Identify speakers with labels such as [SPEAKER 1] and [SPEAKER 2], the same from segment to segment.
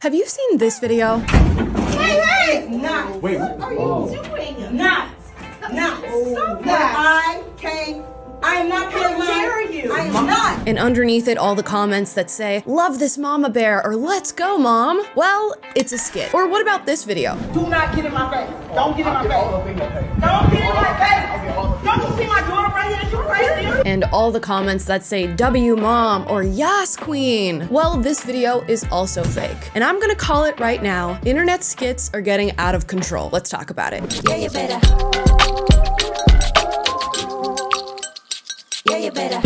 [SPEAKER 1] Have you seen this video?
[SPEAKER 2] Hey! Not.
[SPEAKER 3] Wait,
[SPEAKER 2] What are you doing? Not. Stop that. I am not paying money. How dare you? I am not.
[SPEAKER 1] And underneath it, all the comments that say, "Love this mama bear," or "Let's go, mom." Well, it's a skit. Or what about this video?
[SPEAKER 2] Do not get in my face. Don't get in my face. Don't get in my face. Don't you see my daughter right here? You're right here.
[SPEAKER 1] And all the comments that say "W mom" or "Yas queen." Well, this video is also fake. And I'm gonna call it right now. Internet skits are getting out of control. Let's talk about it.
[SPEAKER 4] Yeah, you better. Yeah, you better.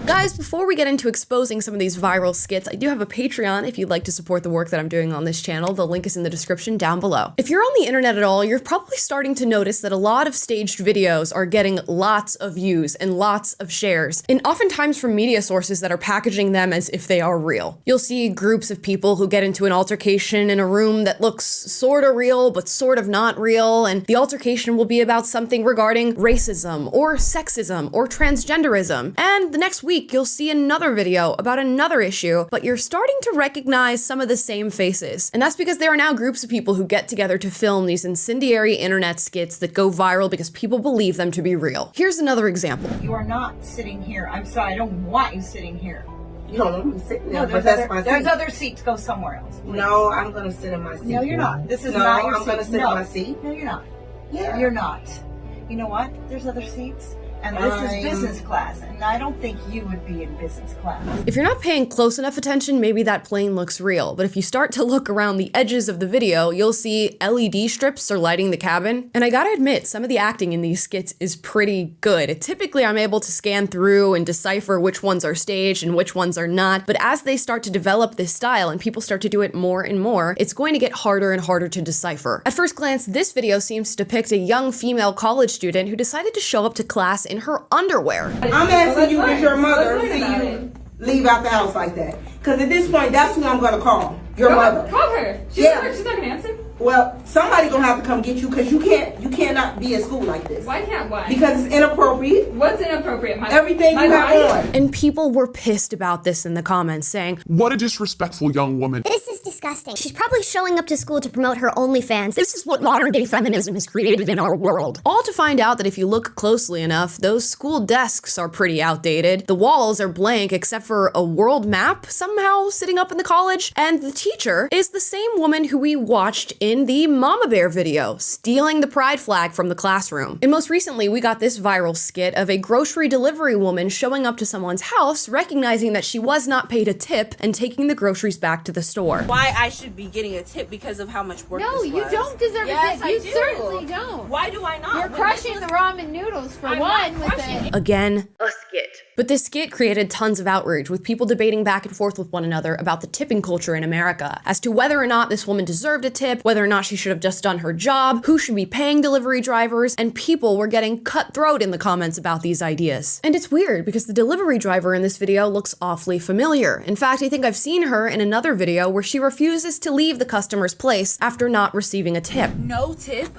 [SPEAKER 1] Guys, before we get into exposing some of these viral skits, I do have a Patreon if you'd like to support the work that I'm doing on this channel. The link is in the description down below. If you're on the internet at all, you're probably starting to notice that a lot of staged videos are getting lots of views and lots of shares, and oftentimes from media sources that are packaging them as if they are real. You'll see groups of people who get into an altercation in a room that looks sort of real but sort of not real, and the altercation will be about something regarding racism or sexism or transgenderism. And the next week, you'll see another video about another issue, but you're starting to recognize some of the same faces. And that's because there are now groups of people who get together to film these incendiary internet skits that go viral because people believe them to be real. Here's another example.
[SPEAKER 5] You are not sitting here. I'm sorry, I don't want you sitting here.
[SPEAKER 2] You don't want me sitting there,
[SPEAKER 5] No,
[SPEAKER 2] but that's my
[SPEAKER 5] there's
[SPEAKER 2] seat.
[SPEAKER 5] other seats. Go somewhere else. Please.
[SPEAKER 2] No, I'm gonna sit in my seat.
[SPEAKER 5] No, you're not. This is
[SPEAKER 2] No,
[SPEAKER 5] not your
[SPEAKER 2] I'm gonna
[SPEAKER 5] seat.
[SPEAKER 2] sit
[SPEAKER 5] No.
[SPEAKER 2] in my seat.
[SPEAKER 5] No, you're not.
[SPEAKER 2] Yeah.
[SPEAKER 5] You're not. You know what? There's other seats. And this is business class, and I don't think you would be in business class.
[SPEAKER 1] If you're not paying close enough attention, maybe that plane looks real, but if you start to look around the edges of the video, you'll see LED strips are lighting the cabin. And I gotta admit, some of the acting in these skits is pretty good. Typically, I'm able to scan through and decipher which ones are staged and which ones are not, but as they start to develop this style and people start to do it more and more, it's going to get harder and harder to decipher. At first glance, this video seems to depict a young female college student who decided to show up to class in her underwear.
[SPEAKER 2] I'm asking you, did your mother see you leave out the house like that? Because at this point, that's who I'm gonna call. Your mother.
[SPEAKER 6] Call her. She's not gonna answer.
[SPEAKER 2] Well, somebody gonna have to come get you because you cannot be at school like this.
[SPEAKER 6] Why?
[SPEAKER 2] Because it's inappropriate.
[SPEAKER 6] What's inappropriate?
[SPEAKER 2] Everything you have on.
[SPEAKER 1] And people were pissed about this in the comments, saying,
[SPEAKER 3] what a disrespectful young woman.
[SPEAKER 4] This is disgusting. She's probably showing up to school to promote her OnlyFans.
[SPEAKER 1] "This is what modern-day feminism has created in our world." All to find out that if you look closely enough, those school desks are pretty outdated. The walls are blank except for a world map somehow sitting up in the college, and the teacher is the same woman who we watched in the Mama Bear video, stealing the pride flag from the classroom. And most recently, we got this viral skit of a grocery delivery woman showing up to someone's house, recognizing that she was not paid a tip, and taking the groceries back to the store.
[SPEAKER 7] Why I should be getting a tip because of how much work
[SPEAKER 8] No,
[SPEAKER 7] this
[SPEAKER 8] you
[SPEAKER 7] was.
[SPEAKER 8] don't deserve
[SPEAKER 7] Yes,
[SPEAKER 8] a tip. You
[SPEAKER 7] I do.
[SPEAKER 8] certainly don't.
[SPEAKER 7] Why do I not?
[SPEAKER 8] You're
[SPEAKER 7] When this
[SPEAKER 8] crushing
[SPEAKER 7] was-
[SPEAKER 8] the ramen noodles for
[SPEAKER 7] I'm
[SPEAKER 8] one
[SPEAKER 7] not
[SPEAKER 8] with
[SPEAKER 7] crushing
[SPEAKER 8] it.
[SPEAKER 1] Again, a skit. But this skit created tons of outrage, with people debating back and forth with one another about the tipping culture in America, as to whether or not this woman deserved a tip, whether or not she should have just done her job, who should be paying delivery drivers, and people were getting cutthroat in the comments about these ideas. And it's weird, because the delivery driver in this video looks awfully familiar. In fact, I think I've seen her in another video where she refuses to leave the customer's place after not receiving a tip.
[SPEAKER 7] No tip?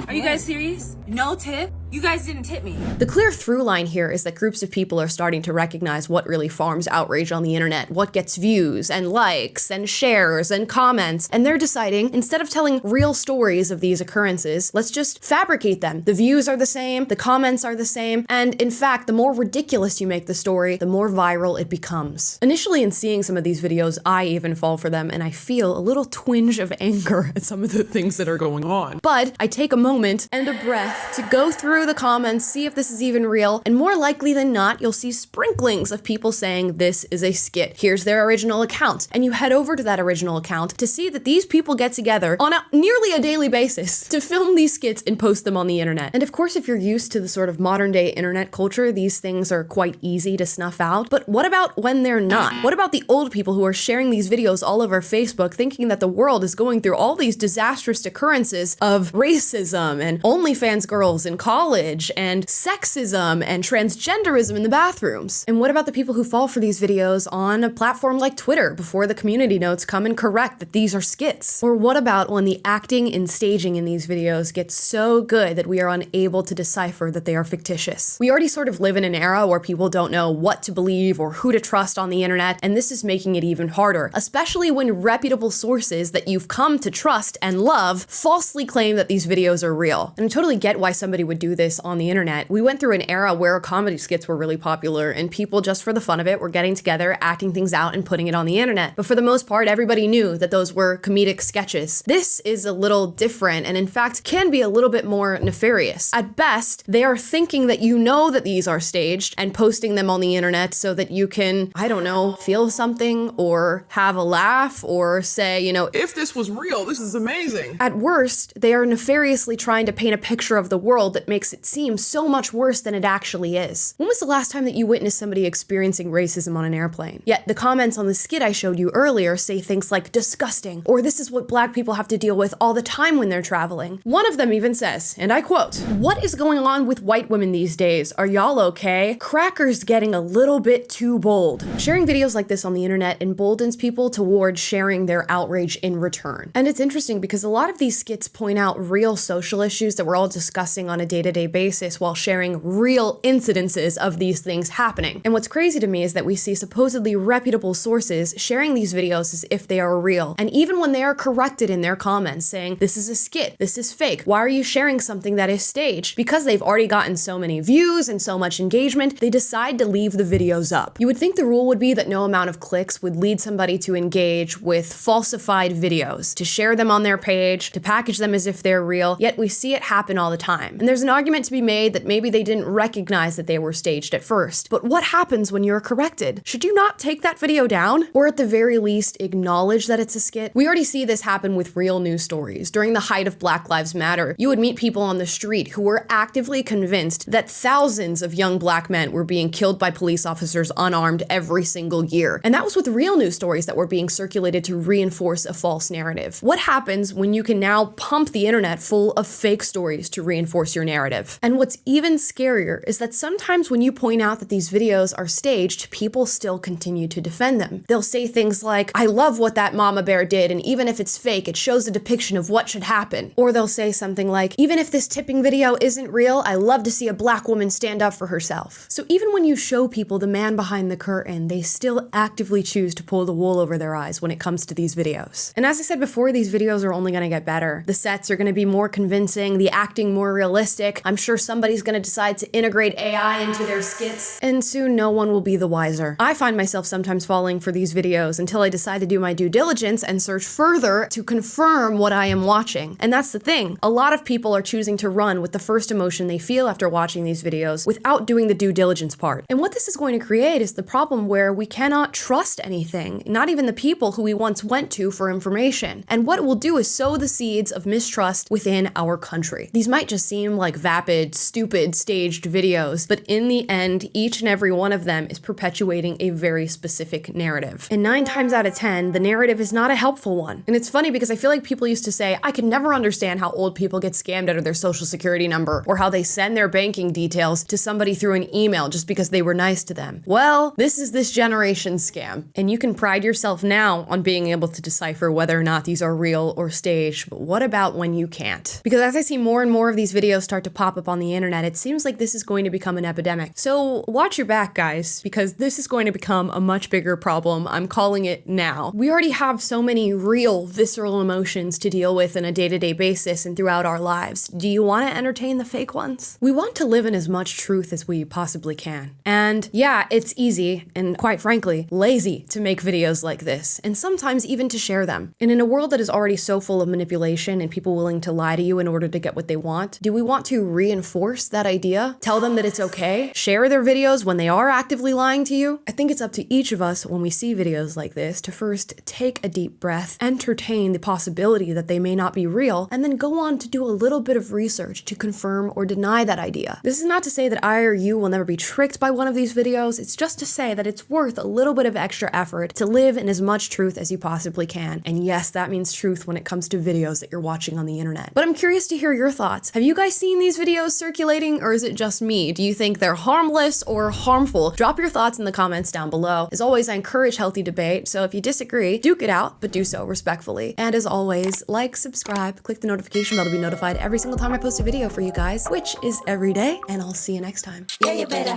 [SPEAKER 7] Are you guys serious? No tip? You guys didn't tip me.
[SPEAKER 1] The clear through line here is that groups of people are starting to recognize what really farms outrage on the internet, what gets views and likes and shares and comments, and they're deciding, instead of telling real stories of these occurrences, let's just fabricate them. The views are the same, the comments are the same, and in fact, the more ridiculous you make the story, the more viral it becomes. Initially, in seeing some of these videos, I even fall for them, and I feel a little twinge of anger at some of the things that are going on. But I take a moment and a breath to go through the comments, see if this is even real, and more likely than not, you'll see sprinklings of people saying this is a skit. Here's their original account. And you head over to that original account to see that these people get together on nearly a daily basis to film these skits and post them on the internet. And of course, if you're used to the sort of modern day internet culture, these things are quite easy to snuff out. But what about when they're not? What about the old people who are sharing these videos all over Facebook thinking that the world is going through all these disastrous occurrences of racism and OnlyFans girls in college college and sexism and transgenderism in the bathrooms? And what about the people who fall for these videos on a platform like Twitter before the community notes come and correct that these are skits? Or what about when the acting and staging in these videos gets so good that we are unable to decipher that they are fictitious? We already sort of live in an era where people don't know what to believe or who to trust on the internet, and this is making it even harder, especially when reputable sources that you've come to trust and love falsely claim that these videos are real. And I totally get why somebody would do this on the internet. We went through an era where comedy skits were really popular and people, just for the fun of it, were getting together, acting things out, and putting it on the internet. But for the most part, everybody knew that those were comedic sketches. This is a little different and in fact can be a little bit more nefarious. At best, they are thinking that you know that these are staged and posting them on the internet so that you can, I don't know, feel something or have a laugh or say, you know,
[SPEAKER 3] If this was real, this is amazing.
[SPEAKER 1] at worst, they are nefariously trying to paint a picture of the world that makes it seem so much worse than it actually is. When was the last time that you witnessed somebody experiencing racism on an airplane? Yet the comments on the skit I showed you earlier say things like disgusting, or this is what black people have to deal with all the time when they're traveling. One of them even says, and I quote, "What is going on with white women these days? Are y'all okay? Crackers getting a little bit too bold." Sharing videos like this on the internet emboldens people towards sharing their outrage in return. And it's interesting because a lot of these skits point out real social issues that we're all discussing on a day-to-day basis while sharing real incidences of these things happening. And what's crazy to me is that we see supposedly reputable sources sharing these videos as if they are real. And even when they are corrected in their comments saying, this is a skit, this is fake, why are you sharing something that is staged? Because they've already gotten so many views and so much engagement, they decide to leave the videos up. You would think the rule would be that no amount of clicks would lead somebody to engage with falsified videos, to share them on their page, to package them as if they're real, yet we see it happen all the time. And there's an argument to be made that maybe they didn't recognize that they were staged at first. But what happens when you're corrected? Should you not take that video down? Or at the very least, acknowledge that it's a skit? We already see this happen with real news stories. During the height of Black Lives Matter, you would meet people on the street who were actively convinced that thousands of young black men were being killed by police officers unarmed every single year. And that was with real news stories that were being circulated to reinforce a false narrative. What happens when you can now pump the internet full of fake stories to reinforce your narrative? And what's even scarier is that sometimes when you point out that these videos are staged, people still continue to defend them. They'll say things like, "I love what that mama bear did, and even if it's fake, it shows a depiction of what should happen." Or they'll say something like, "Even if this tipping video isn't real, I love to see a black woman stand up for herself." So even when you show people the man behind the curtain, they still actively choose to pull the wool over their eyes when it comes to these videos. And as I said before, these videos are only gonna get better. The sets are gonna be more convincing, the acting more realistic. I'm sure somebody's gonna decide to integrate AI into their skits, and soon no one will be the wiser. I find myself sometimes falling for these videos until I decide to do my due diligence and search further to confirm what I am watching. And that's the thing. A lot of people are choosing to run with the first emotion they feel after watching these videos without doing the due diligence part. And what this is going to create is the problem where we cannot trust anything, not even the people who we once went to for information. And what it will do is sow the seeds of mistrust within our country. These might just seem like vapid, stupid, staged videos, but in the end, each and every one of them is perpetuating a very specific narrative. And 9 times out of 10, the narrative is not a helpful one. And it's funny because I feel like people used to say, I could never understand how old people get scammed out of their social security number, or how they send their banking details to somebody through an email just because they were nice to them. Well, this is this generation's scam. And you can pride yourself now on being able to decipher whether or not these are real or staged, but what about when you can't? Because as I see more and more of these videos start to pop up on the internet, it seems like this is going to become an epidemic. So watch your back, guys, because this is going to become a much bigger problem. I'm calling it now. We already have so many real, visceral emotions to deal with on a day-to-day basis and throughout our lives. Do you want to entertain the fake ones? We want to live in as much truth as we possibly can. And yeah, it's easy and quite frankly, lazy to make videos like this, and sometimes even to share them. And in a world that is already so full of manipulation and people willing to lie to you in order to get what they want, do we want to reinforce that idea? Tell them that it's okay? Share their videos when they are actively lying to you? I think it's up to each of us when we see videos like this to first take a deep breath, entertain the possibility that they may not be real, and then go on to do a little bit of research to confirm or deny that idea. This is not to say that I or you will never be tricked by one of these videos, it's just to say that it's worth a little bit of extra effort to live in as much truth as you possibly can. And yes, that means truth when it comes to videos that you're watching on the internet. But I'm curious to hear your thoughts. Have you guys seen these these videos circulating, or is it just me? Do you think they're harmless or harmful? Drop your thoughts in the comments down below. As always, I encourage healthy debate, so if you disagree, duke it out, but do so respectfully. And as always, like, subscribe, click the notification bell to be notified every single time I post a video for you guys, which is every day, and I'll see you next time.
[SPEAKER 2] Yeah, you better.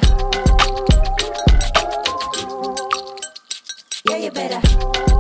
[SPEAKER 2] Yeah, you better.